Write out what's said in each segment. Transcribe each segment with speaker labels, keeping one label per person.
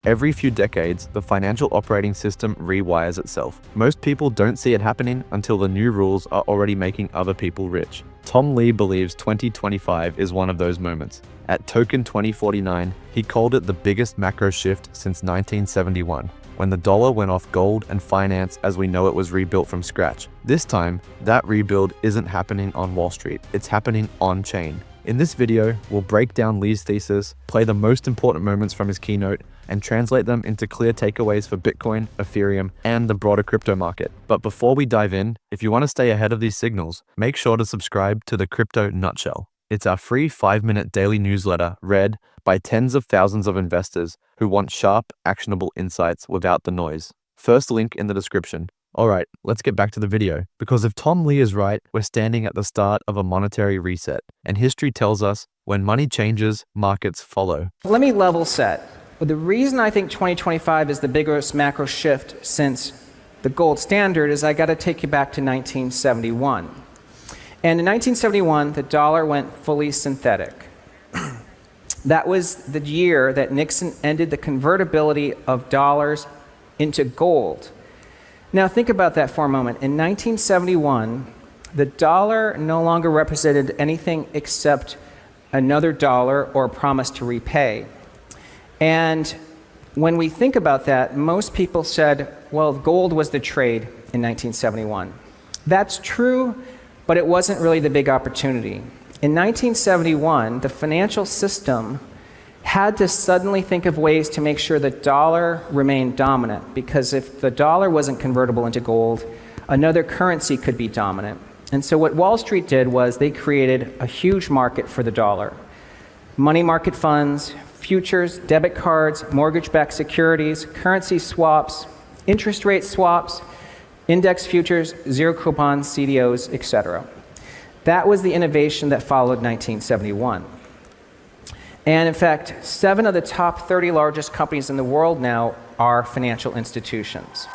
Speaker 1: Every few decades, the financial operating system rewires itself. Most people don't see it happening until the new rules are already making other people rich. Tom Lee believes 2025 is one of those moments. At Token 2049, he called it the biggest macro shift since 1971, when the dollar went off gold and finance as we know it was rebuilt from scratch. This time, that rebuild isn't happening on Wall Street, it's happening on-chain. In this video, we'll break down Lee's thesis, play the most important moments from his keynote, and translate them into clear takeaways for Bitcoin, Ethereum, and the broader crypto market. But before we dive in, if you want to stay ahead of these signals, make sure to subscribe to the Crypto Nutshell. It's our free 5-minute daily newsletter read by tens of thousands of investors who want sharp, actionable insights without the noise. First link in the description. Alright, let's get back to the video, because if Tom Lee is right, we're standing at the start of a monetary reset, and history tells us when money changes, markets follow.
Speaker 2: Let me level set. The reason I think 2025 is the biggest macro shift since the gold standard is I got to take you back to 1971. And in 1971, the dollar went fully synthetic. That was the year that Nixon ended the convertibility of dollars into gold. Now think about that for a moment. In 1971, the dollar no longer represented anything except another dollar or a promise to repay. And when we think about that, most people said, well, gold was the trade in 1971. That's true, but it wasn't really the big opportunity. In 1971, the financial system had to suddenly think of ways to make sure the dollar remained dominant, because if the dollar wasn't convertible into gold, another currency could be dominant. And so what Wall Street did was they created a huge market for the dollar. Money market funds, futures, debit cards, mortgage-backed securities, currency swaps, interest rate swaps, index futures, zero coupon, CDOs, etc. That was the innovation that followed 1971. And in fact, 7 of the top 30 largest companies in the world now are financial institutions.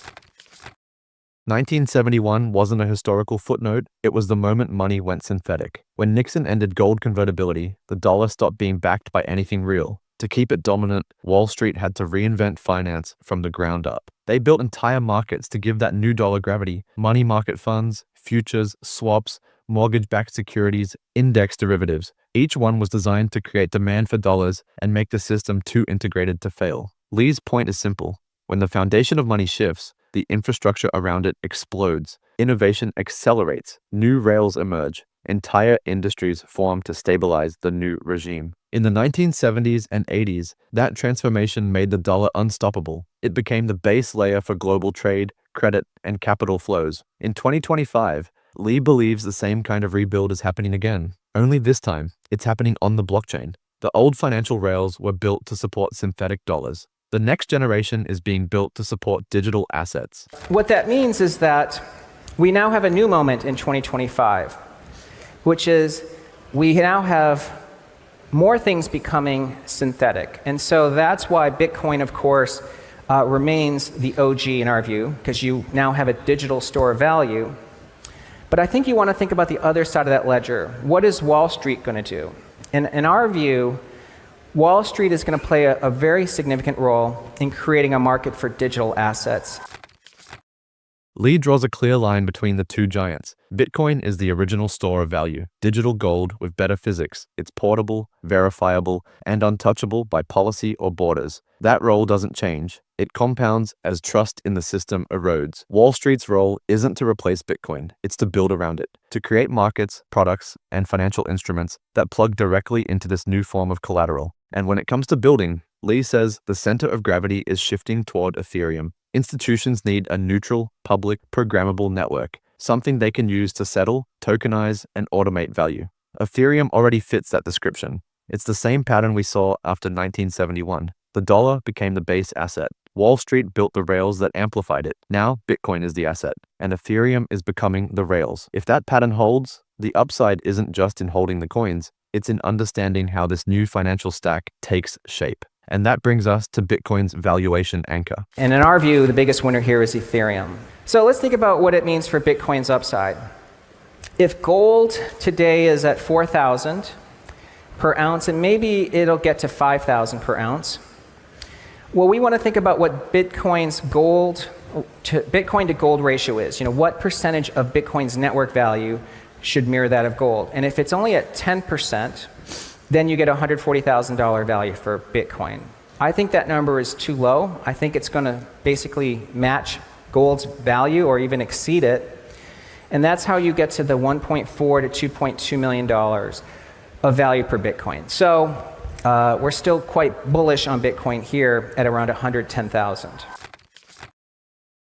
Speaker 1: 1971 wasn't a historical footnote, it was the moment money went synthetic. When Nixon ended gold convertibility, the dollar stopped being backed by anything real. To keep it dominant, Wall Street had to reinvent finance from the ground up. They built entire markets to give that new dollar gravity: money market funds, futures, swaps, mortgage-backed securities, index derivatives. Each one was designed to create demand for dollars and make the system too integrated to fail. Lee's point is simple. When the foundation of money shifts, the infrastructure around it explodes. Innovation accelerates. New rails emerge. Entire industries form to stabilize the new regime. In the 1970s and 80s, that transformation made the dollar unstoppable. It became the base layer for global trade, credit, and capital flows. In 2025, Lee believes the same kind of rebuild is happening again. Only this time, it's happening on the blockchain. The old financial rails were built to support synthetic dollars. The next generation is being built to support digital assets.
Speaker 2: What that means is that we now have a new moment in 2025, which is we now have more things becoming synthetic. And so that's why Bitcoin, of course, remains the OG in our view, because you now have a digital store of value. But I think you want to think about the other side of that ledger. What is Wall Street going to do? And in our view, Wall Street is going to play a very significant role in creating a market for digital assets.
Speaker 1: Lee draws a clear line between the two giants. Bitcoin is the original store of value, digital gold with better physics. It's portable, verifiable, and untouchable by policy or borders. That role doesn't change. It compounds as trust in the system erodes. Wall Street's role isn't to replace Bitcoin, it's to build around it, to create markets, products, and financial instruments that plug directly into this new form of collateral. And when it comes to building, Lee says the center of gravity is shifting toward Ethereum. Institutions need a neutral, public, programmable network, something they can use to settle, tokenize, and automate value. Ethereum already fits that description. It's the same pattern we saw after 1971. The dollar became the base asset. Wall Street built the rails that amplified it. Now, Bitcoin is the asset, and Ethereum is becoming the rails. If that pattern holds, the upside isn't just in holding the coins, it's in understanding how this new financial stack takes shape. And that brings us to Bitcoin's valuation anchor.
Speaker 2: And in our view, the biggest winner here is Ethereum. So let's think about what it means for Bitcoin's upside. If gold today is at 4,000 per ounce, and maybe it'll get to 5,000 per ounce, Well, we want to think about what Bitcoin to gold ratio is. What percentage of Bitcoin's network value should mirror that of gold? And if it's only at 10%, then you get a $140,000 value for Bitcoin. I think that number is too low. I think it's going to basically match gold's value or even exceed it. And that's how you get to the $1.4 to $2.2 million of value per Bitcoin. So we're still quite bullish on Bitcoin here at around 110,000.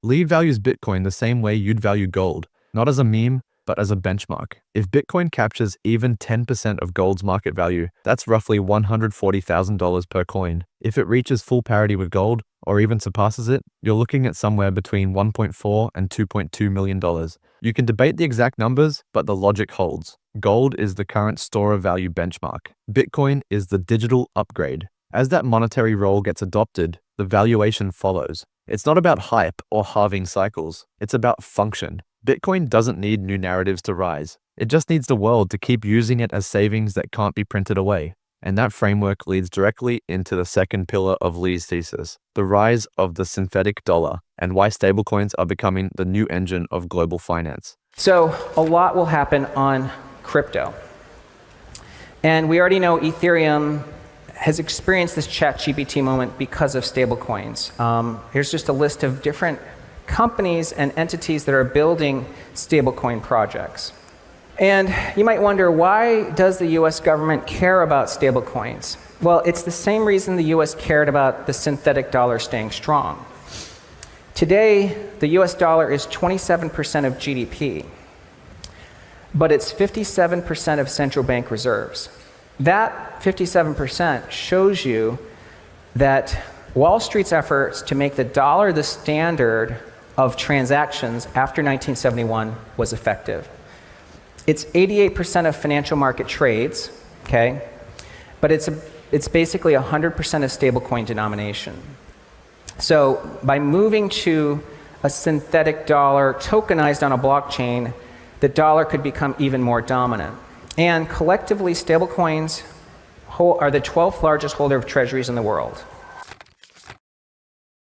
Speaker 1: Lee values Bitcoin the same way you'd value gold, not as a meme, but as a benchmark. If Bitcoin captures even 10% of gold's market value, that's roughly $140,000 per coin. If it reaches full parity with gold, or even surpasses it, you're looking at somewhere between $1.4 and $2.2 million. You can debate the exact numbers, but the logic holds. Gold is the current store of value benchmark. Bitcoin is the digital upgrade. As that monetary role gets adopted, the valuation follows. It's not about hype or halving cycles. It's about function. Bitcoin doesn't need new narratives to rise. It just needs the world to keep using it as savings that can't be printed away. And that framework leads directly into the second pillar of Lee's thesis, the rise of the synthetic dollar, and why stablecoins are becoming the new engine of global finance.
Speaker 2: So a lot will happen on crypto. And we already know Ethereum has experienced this ChatGPT moment because of stablecoins. Here's just a list of different companies and entities that are building stablecoin projects. And you might wonder, why does the US government care about stablecoins? Well, it's the same reason the US cared about the synthetic dollar staying strong. Today, the US dollar is 27% of GDP, but it's 57% of central bank reserves. That 57% shows you that Wall Street's efforts to make the dollar the standard of transactions after 1971 was effective. It's 88% of financial market trades, okay? But it's basically 100% of stablecoin denomination. So by moving to a synthetic dollar tokenized on a blockchain, the dollar could become even more dominant. And collectively, stablecoins are the 12th largest holder of treasuries in the world.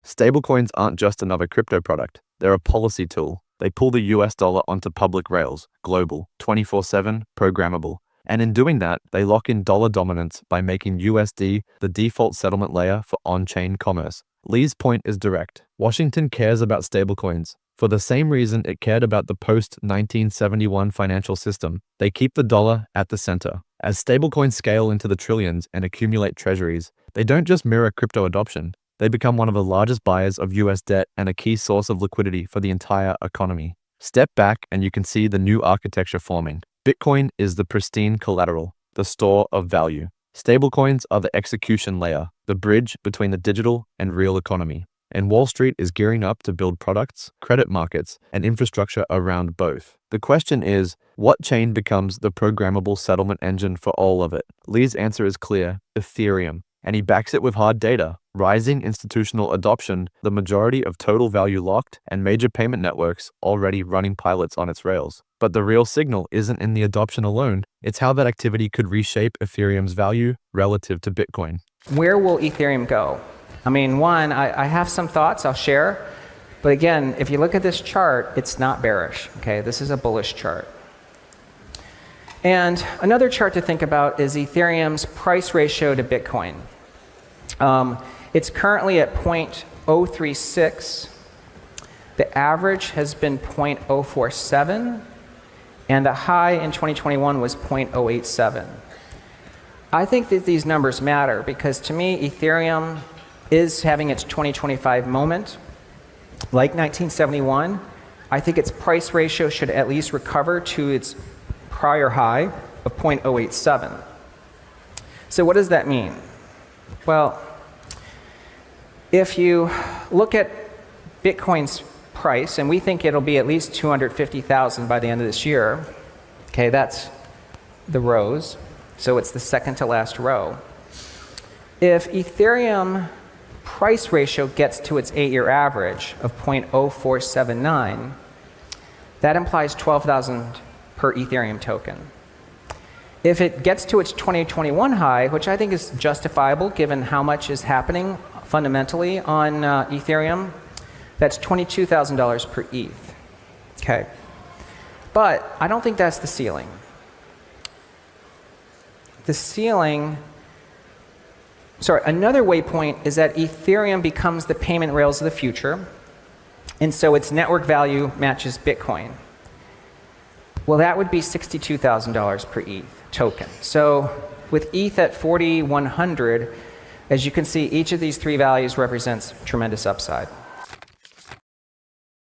Speaker 1: Stablecoins aren't just another crypto product. They're a policy tool. They pull the US dollar onto public rails, global, 24/7, programmable. And in doing that, they lock in dollar dominance by making USD the default settlement layer for on-chain commerce. Lee's point is direct. Washington cares about stablecoins for the same reason it cared about the post-1971 financial system. They keep the dollar at the center. As stablecoins scale into the trillions and accumulate treasuries, they don't just mirror crypto adoption. They become one of the largest buyers of US debt and a key source of liquidity for the entire economy. Step back and you can see the new architecture forming. Bitcoin is the pristine collateral, the store of value. Stablecoins are the execution layer, the bridge between the digital and real economy. And Wall Street is gearing up to build products, credit markets, and infrastructure around both. The question is, what chain becomes the programmable settlement engine for all of it? Lee's answer is clear: Ethereum. And he backs it with hard data, rising institutional adoption, the majority of total value locked, and major payment networks already running pilots on its rails. But the real signal isn't in the adoption alone, it's how that activity could reshape Ethereum's value relative to Bitcoin.
Speaker 2: Where will Ethereum go? I mean, I have some thoughts I'll share, but again, if you look at this chart, it's not bearish, okay? This is a bullish chart. And another chart to think about is Ethereum's price ratio to Bitcoin. It's currently at 0.036. The average has been 0.047, and the high in 2021 was 0.087. I think that these numbers matter because to me, Ethereum is having its 2025 moment. Like 1971, I think its price ratio should at least recover to its prior high of 0.087. So what does that mean? Well, if you look at Bitcoin's price, and we think it'll be at least 250,000 by the end of this year, okay, that's the rows, so it's the second to last row. If Ethereum price ratio gets to its 8-year average of 0.0479, that implies 12,000 per Ethereum token. If it gets to its 2021 high, which I think is justifiable given how much is happening fundamentally on Ethereum. That's $22,000 per ETH. Okay. But I don't think that's the ceiling. Another waypoint is that Ethereum becomes the payment rails of the future, and so its network value matches Bitcoin. Well, that would be $62,000 per ETH token. So with ETH at 4,100, as you can see, each of these three values represents tremendous upside.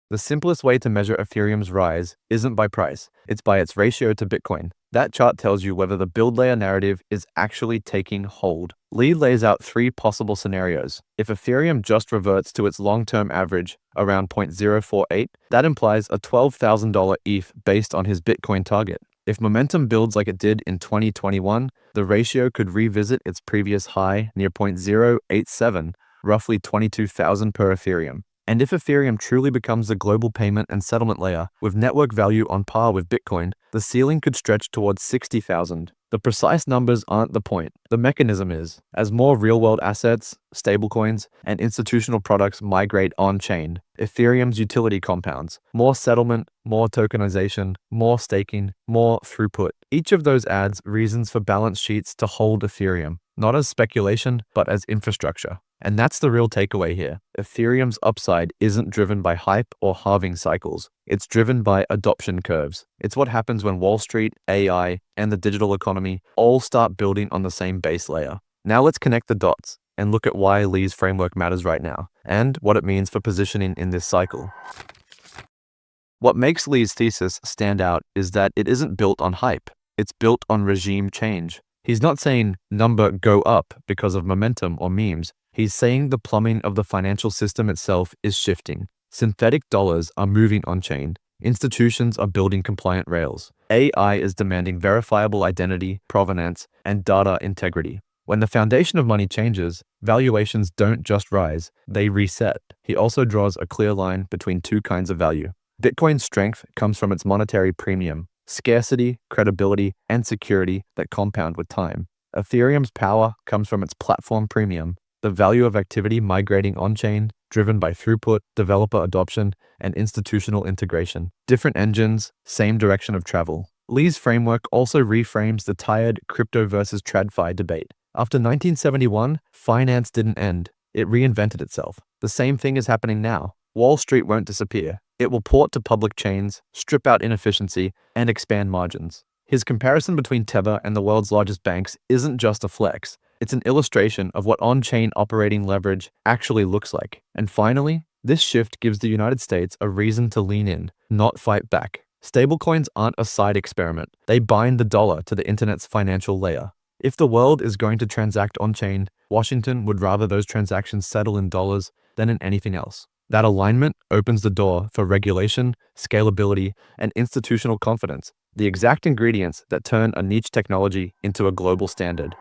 Speaker 1: The simplest way to measure Ethereum's rise isn't by price, it's by its ratio to Bitcoin. That chart tells you whether the build layer narrative is actually taking hold. Lee lays out three possible scenarios. If Ethereum just reverts to its long-term average around 0.048, that implies a $12,000 ETH based on his Bitcoin target. If momentum builds like it did in 2021, the ratio could revisit its previous high near 0.087, roughly 22,000 per Ethereum. And if Ethereum truly becomes the global payment and settlement layer with network value on par with Bitcoin, the ceiling could stretch towards 60,000. The precise numbers aren't the point. The mechanism is. As more real-world assets, stablecoins, and institutional products migrate on-chain, Ethereum's utility compounds. More settlement, more tokenization, more staking, more throughput. Each of those adds reasons for balance sheets to hold Ethereum, not as speculation, but as infrastructure. And that's the real takeaway here. Ethereum's upside isn't driven by hype or halving cycles. It's driven by adoption curves. It's what happens when Wall Street, AI, and the digital economy all start building on the same base layer. Now let's connect the dots and look at why Lee's framework matters right now, and what it means for positioning in this cycle. What makes Lee's thesis stand out is that it isn't built on hype. It's built on regime change. He's not saying number go up because of momentum or memes. He's saying the plumbing of the financial system itself is shifting. Synthetic dollars are moving on-chain. Institutions are building compliant rails. AI is demanding verifiable identity, provenance, and data integrity. When the foundation of money changes, valuations don't just rise, they reset. He also draws a clear line between two kinds of value. Bitcoin's strength comes from its monetary premium, scarcity, credibility, and security that compound with time. Ethereum's power comes from its platform premium, the value of activity migrating on-chain, driven by throughput, developer adoption, and institutional integration. Different engines, same direction of travel. Lee's framework also reframes the tired crypto versus TradFi debate. After 1971, finance didn't end. It reinvented itself. The same thing is happening now. Wall Street won't disappear. It will port to public chains, strip out inefficiency, and expand margins. His comparison between Tether and the world's largest banks isn't just a flex. It's an illustration of what on-chain operating leverage actually looks like. And finally, this shift gives the United States a reason to lean in, not fight back. Stablecoins aren't a side experiment. They bind the dollar to the internet's financial layer. If the world is going to transact on-chain, Washington would rather those transactions settle in dollars than in anything else. That alignment opens the door for regulation, scalability, and institutional confidence, the exact ingredients that turn a niche technology into a global standard.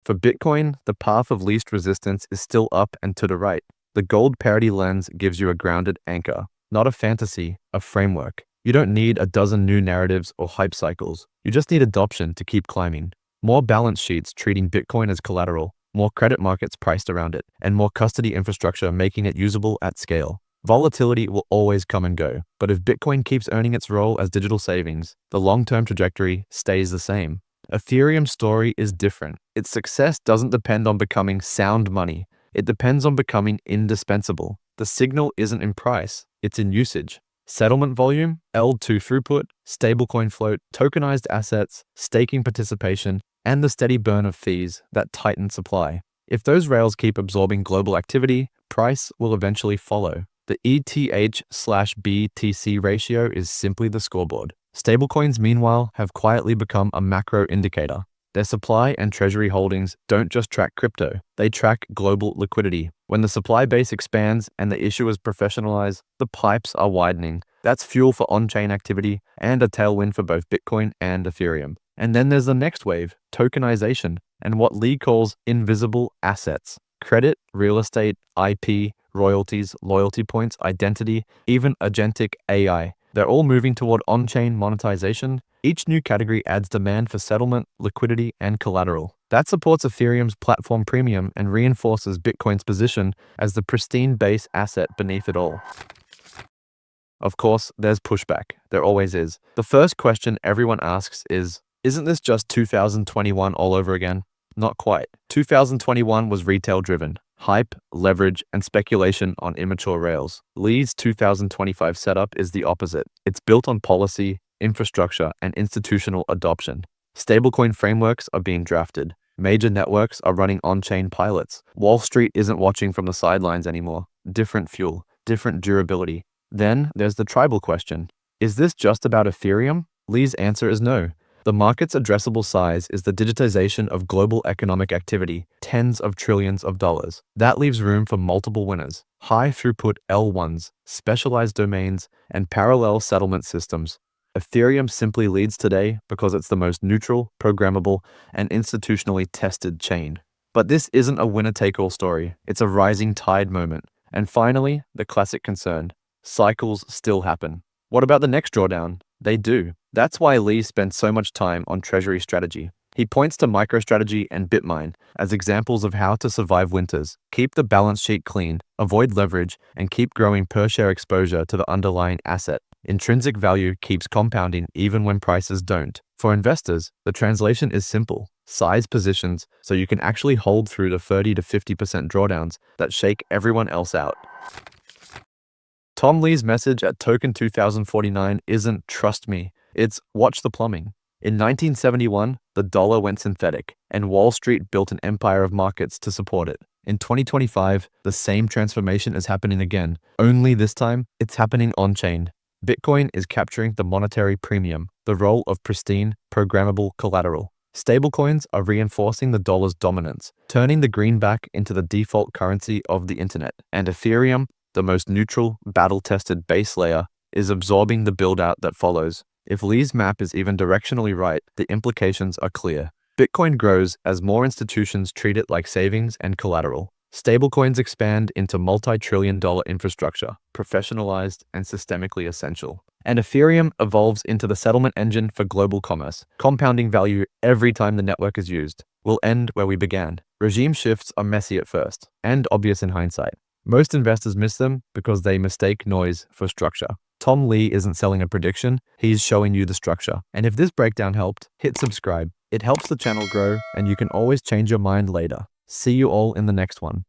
Speaker 1: For Bitcoin, the path of least resistance is still up and to the right. The gold parity lens gives you a grounded anchor, not a fantasy, a framework. You don't need a dozen new narratives or hype cycles. You just need adoption to keep climbing. More balance sheets treating Bitcoin as collateral, more credit markets priced around it, and more custody infrastructure making it usable at scale. Volatility will always come and go, but if Bitcoin keeps earning its role as digital savings, the long-term trajectory stays the same. Ethereum's story is different. Its success doesn't depend on becoming sound money. It depends on becoming indispensable. The signal isn't in price, it's in usage. Settlement volume, L2 throughput, stablecoin float, tokenized assets, staking participation, and the steady burn of fees that tighten supply. If those rails keep absorbing global activity, price will eventually follow. The ETH/BTC ratio is simply the scoreboard. Stablecoins, meanwhile, have quietly become a macro indicator. Their supply and treasury holdings don't just track crypto, they track global liquidity. When the supply base expands and the issuers professionalize, the pipes are widening. That's fuel for on-chain activity and a tailwind for both Bitcoin and Ethereum. And then there's the next wave, tokenization, and what Lee calls invisible assets. Credit, real estate, IP, royalties, loyalty points, identity, even agentic AI. They're all moving toward on-chain monetization. Each new category adds demand for settlement, liquidity, and collateral. That supports Ethereum's platform premium and reinforces Bitcoin's position as the pristine base asset beneath it all. Of course, there's pushback. There always is. The first question everyone asks is, isn't this just 2021 all over again? Not quite. 2021 was retail-driven. Hype, leverage, and speculation on immature rails. Lee's 2025 setup is the opposite. It's built on policy, infrastructure, and institutional adoption. Stablecoin frameworks are being drafted. Major networks are running on-chain pilots. Wall Street isn't watching from the sidelines anymore. Different fuel, different durability. Then there's the tribal question. Is this just about Ethereum? Lee's answer is no. The market's addressable size is the digitization of global economic activity, tens of trillions of dollars. That leaves room for multiple winners. High-throughput L1s, specialized domains, and parallel settlement systems. Ethereum simply leads today because it's the most neutral, programmable, and institutionally tested chain. But this isn't a winner-take-all story. It's a rising tide moment. And finally, the classic concern. Cycles still happen. What about the next drawdown? They do. That's why Lee spent so much time on treasury strategy. He points to MicroStrategy and BitMine as examples of how to survive winters, keep the balance sheet clean, avoid leverage, and keep growing per-share exposure to the underlying asset. Intrinsic value keeps compounding even when prices don't. For investors, the translation is simple. Size positions so you can actually hold through the 30 to 50% drawdowns that shake everyone else out. Tom Lee's message at Token 2049 isn't trust me, it's watch the plumbing. In 1971, the dollar went synthetic, and Wall Street built an empire of markets to support it. In 2025, the same transformation is happening again, only this time, it's happening on-chain. Bitcoin is capturing the monetary premium, the role of pristine, programmable collateral. Stablecoins are reinforcing the dollar's dominance, turning the greenback into the default currency of the internet. And Ethereum, the most neutral, battle-tested base layer, is absorbing the build-out that follows. If Lee's map is even directionally right, the implications are clear. Bitcoin grows as more institutions treat it like savings and collateral. Stablecoins expand into multi-trillion-dollar infrastructure, professionalized and systemically essential. And Ethereum evolves into the settlement engine for global commerce, compounding value every time the network is used. We'll end where we began. Regime shifts are messy at first, and obvious in hindsight. Most investors miss them because they mistake noise for structure. Tom Lee isn't selling a prediction, he's showing you the structure. And if this breakdown helped, hit subscribe. It helps the channel grow, and you can always change your mind later. See you all in the next one.